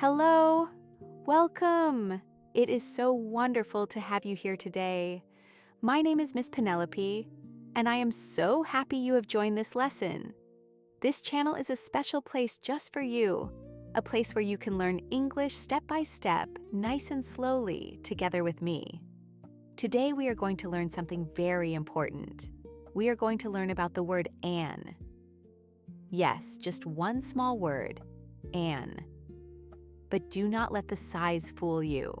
Hello, welcome. It is so wonderful to have you here today. My name is Miss Penelope, and I am so happy you have joined this lesson. This channel is a special place just for you, a place where you can learn English step by step, nice and slowly, together with me. Today we are going to learn something very important. We are going to learn about the word an. Yes, just one small word, an. But do not let the size fool you.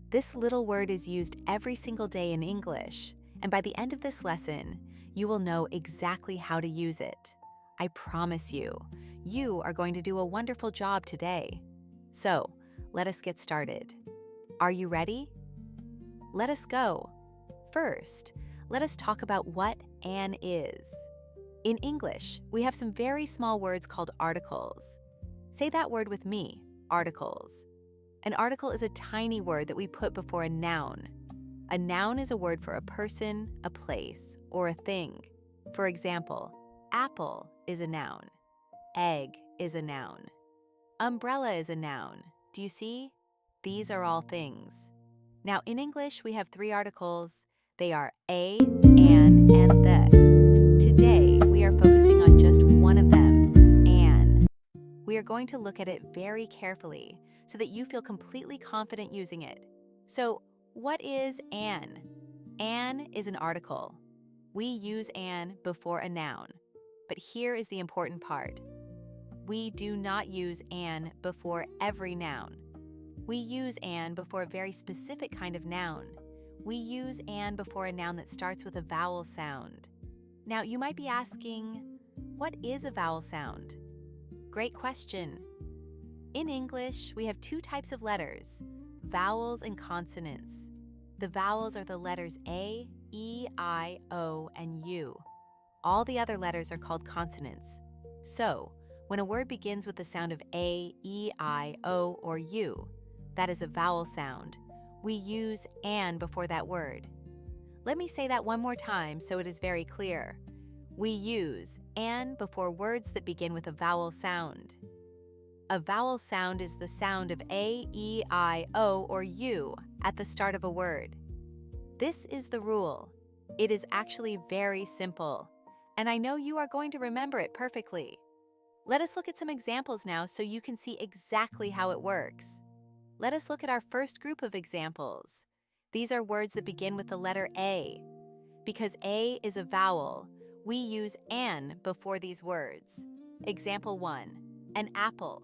This little word is used every single day in English, and by the end of this lesson, you will know exactly how to use it. I promise you, you are going to do a wonderful job today. So, let us get started. Are you ready? Let us go. First, let us talk about what an is. In English, we have some very small words called articles. Say that word with me. Articles. An article is a tiny word that we put before a noun. A noun is a word for a person, a place, or a thing. For example, apple is a noun. Egg is a noun. Umbrella is a noun. Do you see? These are all things. Now, in English, we have three articles. They are a, an, and the. Today, we are focusing on just one of them. We are going to look at it very carefully so that you feel completely confident using it. So, what is an? An is an article. We use an before a noun. But here is the important part. We do not use an before every noun. We use an before a very specific kind of noun. We use an before a noun that starts with a vowel sound. Now, you might be asking, what is a vowel sound? Great question. In English, we have two types of letters, vowels and consonants. The vowels are the letters A, E, I, O, and U. All the other letters are called consonants. So, when a word begins with the sound of A, E, I, O, or U, that is a vowel sound. We use an before that word. Let me say that one more time so it is very clear. We use an before words that begin with a vowel sound. A vowel sound is the sound of A, E, I, O, or U at the start of a word. This is the rule. It is actually very simple, and I know you are going to remember it perfectly. Let us look at some examples now so you can see exactly how it works. Let us look at our first group of examples. These are words that begin with the letter A. Because A is a vowel, we use an before these words. Example 1, an apple.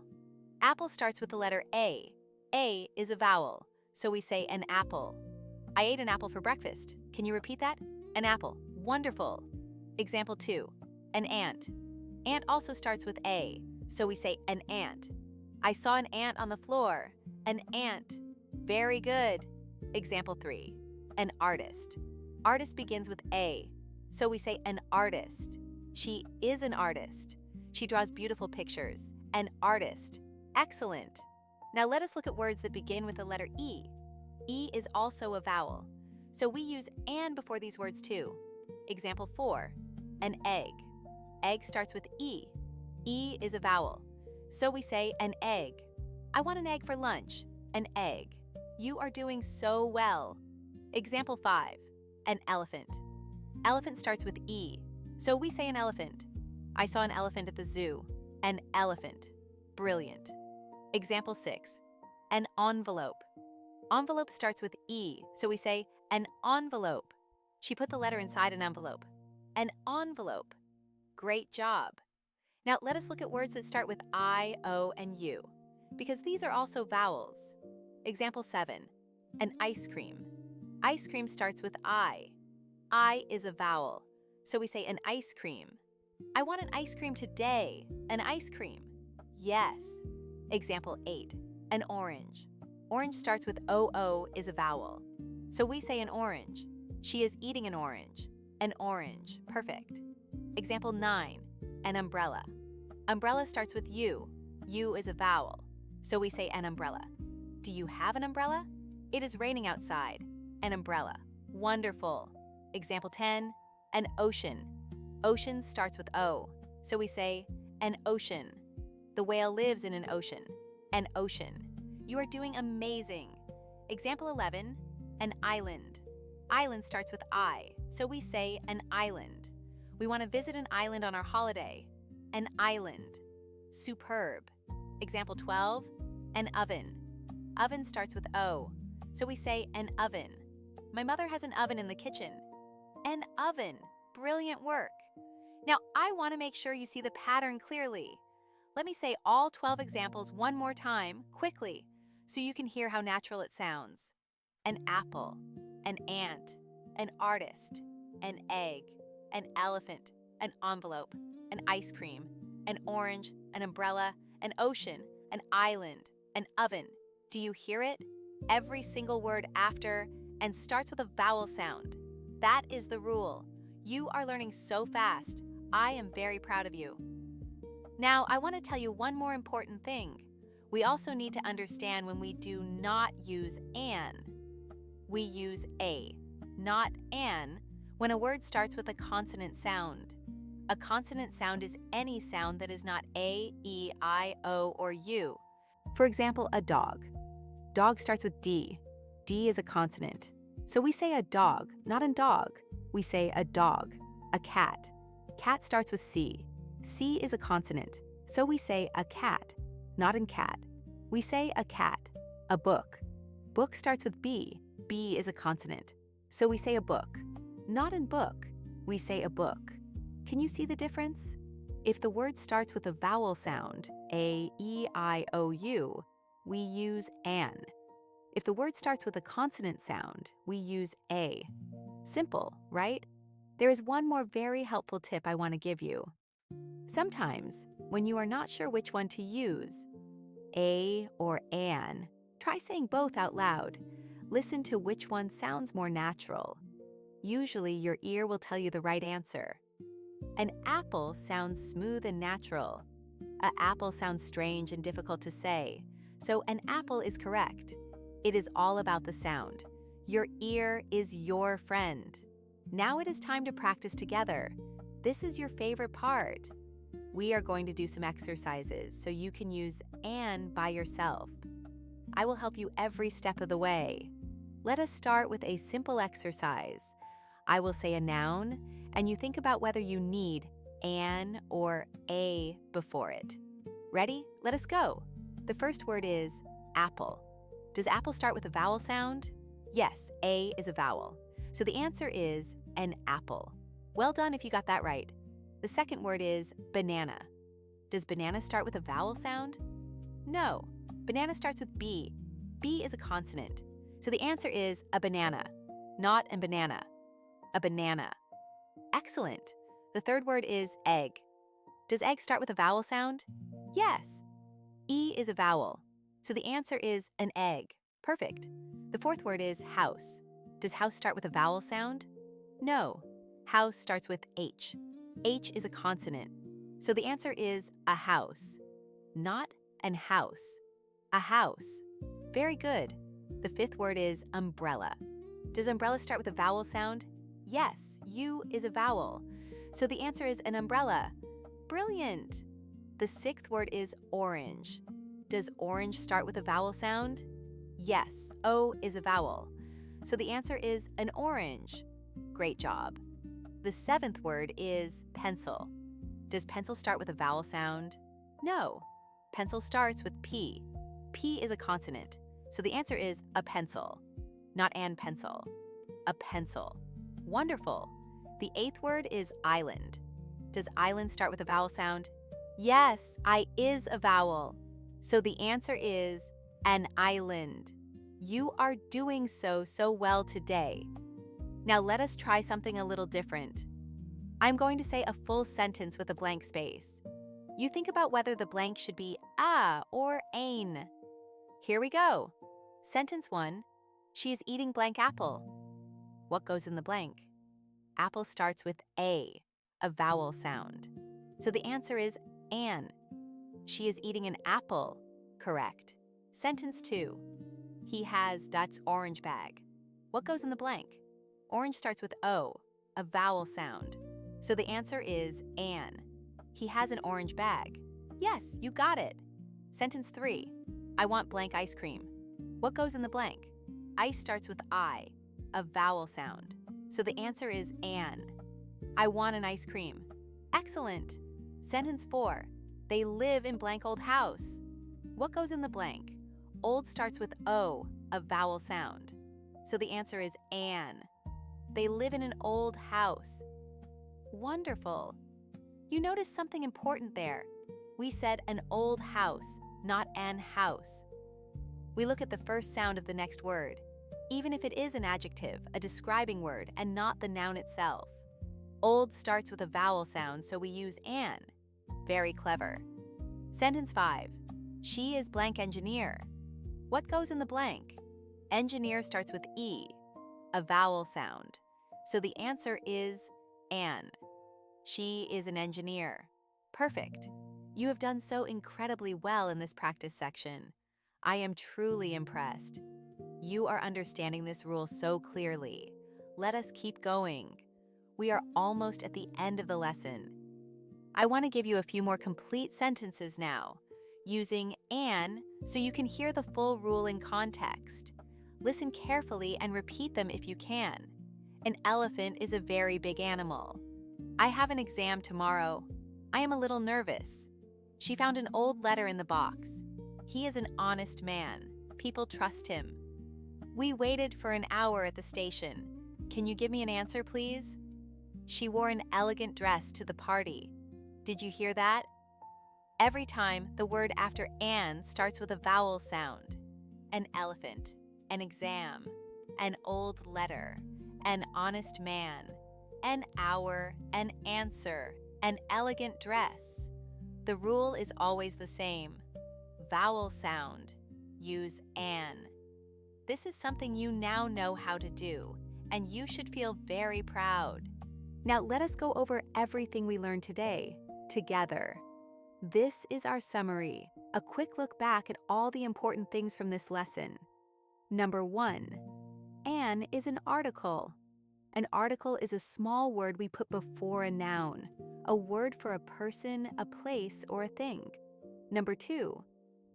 Apple starts with the letter A. A is a vowel, so we say an apple. I ate an apple for breakfast. Can you repeat that? An apple. Wonderful. Example 2, an ant. Ant also starts with A, so we say an ant. I saw an ant on the floor. An ant. Very good. Example 3, an artist. Artist begins with A, so we say an artist. She is an artist. She draws beautiful pictures. An artist. Excellent. Now let us look at words that begin with the letter E. E is also a vowel, so we use an before these words too. Example 4, an egg. Egg starts with E. E is a vowel, so we say an egg. I want an egg for lunch. An egg. You are doing so well. Example 5, an elephant. Elephant starts with E, so we say an elephant. I saw an elephant at the zoo. An elephant. Brilliant. Example 6, an envelope. Envelope starts with E, so we say an envelope. She put the letter inside an envelope. An envelope. Great job. Now let us look at words that start with I, O, and U, because these are also vowels. Example 7, an ice cream. Ice cream starts with I. I is a vowel, so we say an ice cream. I want an ice cream today. An ice cream. Yes. Example 8, an orange. Orange starts with O is a vowel, so we say an orange. She is eating an orange. An orange. Perfect. Example 9, an umbrella. Umbrella starts with U. U is a vowel, so we say an umbrella. Do you have an umbrella? It is raining outside. An umbrella. Wonderful. Example 10, an ocean. Ocean starts with O, so we say an ocean. The whale lives in an ocean. an ocean. You are doing amazing. Example 11, an island. Island starts with I, so we say an island. We want to visit an island on our holiday. An island. Superb. Example 12, an oven. Oven starts with O, so we say an oven. My mother has an oven in the kitchen. An oven. Brilliant work. Now, I want to make sure you see the pattern clearly. Let me say all 12 examples one more time, quickly, so you can hear how natural it sounds. An apple, an ant, an artist, an egg, an elephant, an envelope, an ice cream, an orange, an umbrella, an ocean, an island, an oven. Do you hear it? Every single word after and starts with a vowel sound. That is the rule. You are learning so fast. I am very proud of you. Now, I want to tell you one more important thing. We also need to understand when we do not use an. We use a, not an, when a word starts with a consonant sound. A consonant sound is any sound that is not A, E, I, O, or U. For example, a dog. Dog starts with D. D is a consonant. So we say a dog, not a dog. We say a dog. A cat. Cat starts with C. C is a consonant. So we say a cat, not in cat. We say a cat. A book. Book starts with B. B is a consonant. So we say a book. Not in book. We say a book. Can you see the difference? If the word starts with a vowel sound, A, E, I, O, U, we use an. If the word starts with a consonant sound, we use a. Simple, right? There is one more very helpful tip I want to give you. Sometimes, when you are not sure which one to use, a or an, try saying both out loud. Listen to which one sounds more natural. Usually, your ear will tell you the right answer. An apple sounds smooth and natural. An apple sounds strange and difficult to say, so an apple is correct. It is all about the sound. Your ear is your friend. Now it is time to practice together. This is your favorite part. We are going to do some exercises so you can use an by yourself. I will help you every step of the way. Let us start with a simple exercise. I will say a noun, and you think about whether you need an or a before it. Ready? Let us go. The first word is apple. Does apple start with a vowel sound? Yes, A is a vowel. So the answer is an apple. Well done if you got that right. The second word is banana. Does banana start with a vowel sound? No. Banana starts with B. B is a consonant. So the answer is a banana, not a banana. A banana. Excellent. The third word is egg. Does egg start with a vowel sound? Yes. E is a vowel. So the answer is an egg. Perfect. The fourth word is house. Does house start with a vowel sound? No. House starts with H. H is a consonant. So the answer is a house, not an house. A house. Very good. The fifth word is umbrella. Does umbrella start with a vowel sound? Yes, U is a vowel. So the answer is an umbrella. Brilliant. The sixth word is orange. Does orange start with a vowel sound? Yes, O is a vowel. So the answer is an orange. Great job. The seventh word is pencil. Does pencil start with a vowel sound? No. Pencil starts with P. P is a consonant. So the answer is a pencil, not an pencil. A pencil. Wonderful. The eighth word is island. Does island start with a vowel sound? Yes, I is a vowel. So the answer is an island. You are doing so well today. Now let us try something a little different. I'm going to say a full sentence with a blank space. You think about whether the blank should be a or ain. Here we go. Sentence 1. She is eating blank apple. What goes in the blank? Apple starts with a vowel sound. So the answer is an. She is eating an apple. Correct. Sentence 2. He has that's orange bag. What goes in the blank? Orange starts with O, a vowel sound. So the answer is an. He has an orange bag. Yes, you got it. Sentence 3. I want blank ice cream. What goes in the blank? Ice starts with I, a vowel sound. So the answer is an. I want an ice cream. Excellent. Sentence 4. They live in blank old house. What goes in the blank? Old starts with O, a vowel sound. So the answer is an. They live in an old house. Wonderful. You noticed something important there. We said an old house, not an house. We look at the first sound of the next word, even if it is an adjective, a describing word, and not the noun itself. Old starts with a vowel sound, so we use an. Very clever. Sentence 5. She is blank engineer. What goes in the blank? Engineer starts with E, a vowel sound. So the answer is an. She is an engineer. Perfect. You have done so incredibly well in this practice section. I am truly impressed. You are understanding this rule so clearly. Let us keep going. We are almost at the end of the lesson. I want to give you a few more complete sentences now, using an so you can hear the full rule in context. Listen carefully and repeat them if you can. An elephant is a very big animal. I have an exam tomorrow. I am a little nervous. She found an old letter in the box. He is an honest man. People trust him. We waited for an hour at the station. Can you give me an answer, please? She wore an elegant dress to the party. Did you hear that? Every time, the word after an starts with a vowel sound. An elephant, an exam, an old letter, an honest man, an hour, an answer, an elegant dress. The rule is always the same. Vowel sound. Use an. This is something you now know how to do, and you should feel very proud. Now let us go over everything we learned today, together. This is our summary, a quick look back at all the important things from this lesson. Number 1. An is an article. An article is a small word we put before a noun, a word for a person, a place, or a thing. Number 2.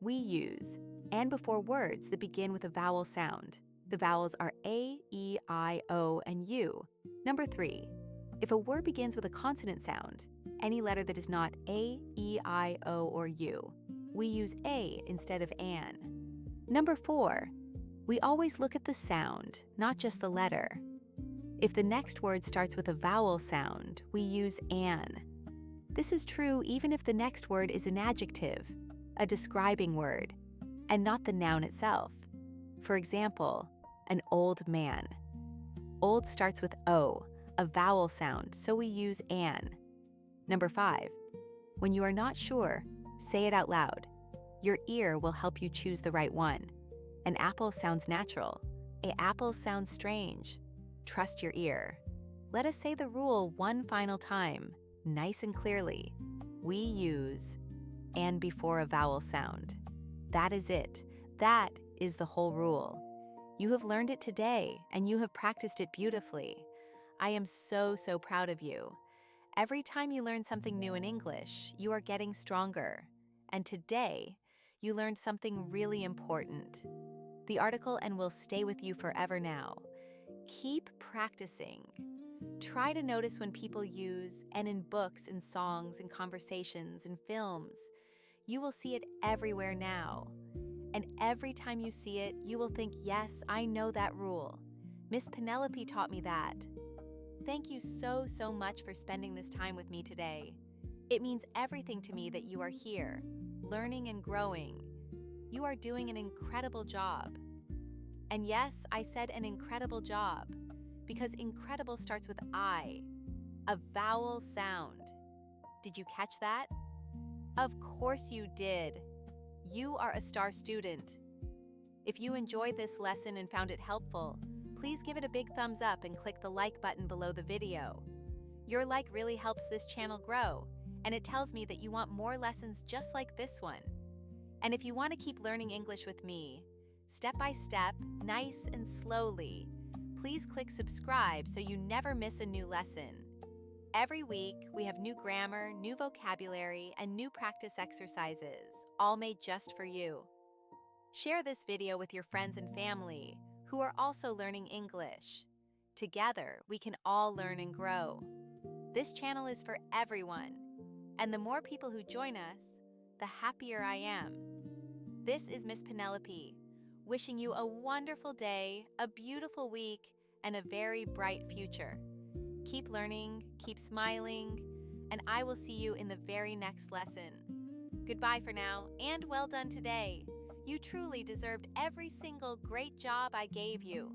We use and before words that begin with a vowel sound. The vowels are A, E, I, O, and U. Number 3. If a word begins with a consonant sound, any letter that is not A, E, I, O, or U, we use A instead of an. Number 4. We always look at the sound, not just the letter. If the next word starts with a vowel sound, we use an. This is true even if the next word is an adjective, a describing word, and not the noun itself. For example, an old man. Old starts with O, a vowel sound, so we use an. Number 5. When you are not sure, say it out loud. Your ear will help you choose the right one. An apple sounds natural. An apple sounds strange. Trust your ear. Let us say the rule one final time, nice and clearly. We use and before a vowel sound. That is it. That is the whole rule. You have learned it today, and you have practiced it beautifully. I am so proud of you. Every time you learn something new in English, you are getting stronger. And today, you learned something really important. The article "and" will stay with you forever now. Keep practicing. Try to notice when people use "and" in books, in songs, in conversations, in films. You will see it everywhere now. And every time you see it, you will think, yes, I know that rule. Miss Penelope taught me that. Thank you so much for spending this time with me today. It means everything to me that you are here, learning and growing. You are doing an incredible job. And yes, I said an incredible job, because incredible starts with I, a vowel sound. Did you catch that? Of course you did. You are a star student. If you enjoyed this lesson and found it helpful, please give it a big thumbs up and click the like button below the video. Your like really helps this channel grow, and it tells me that you want more lessons just like this one. And if you want to keep learning English with me, step by step, nice and slowly, please click subscribe so you never miss a new lesson. Every week, we have new grammar, new vocabulary, and new practice exercises, all made just for you. Share this video with your friends and family who are also learning English. Together, we can all learn and grow. This channel is for everyone, and the more people who join us, the happier I am. This is Miss Penelope, wishing you a wonderful day, a beautiful week, and a very bright future. Keep learning, keep smiling, and I will see you in the very next lesson. Goodbye for now, and well done today. You truly deserved every single great job I gave you.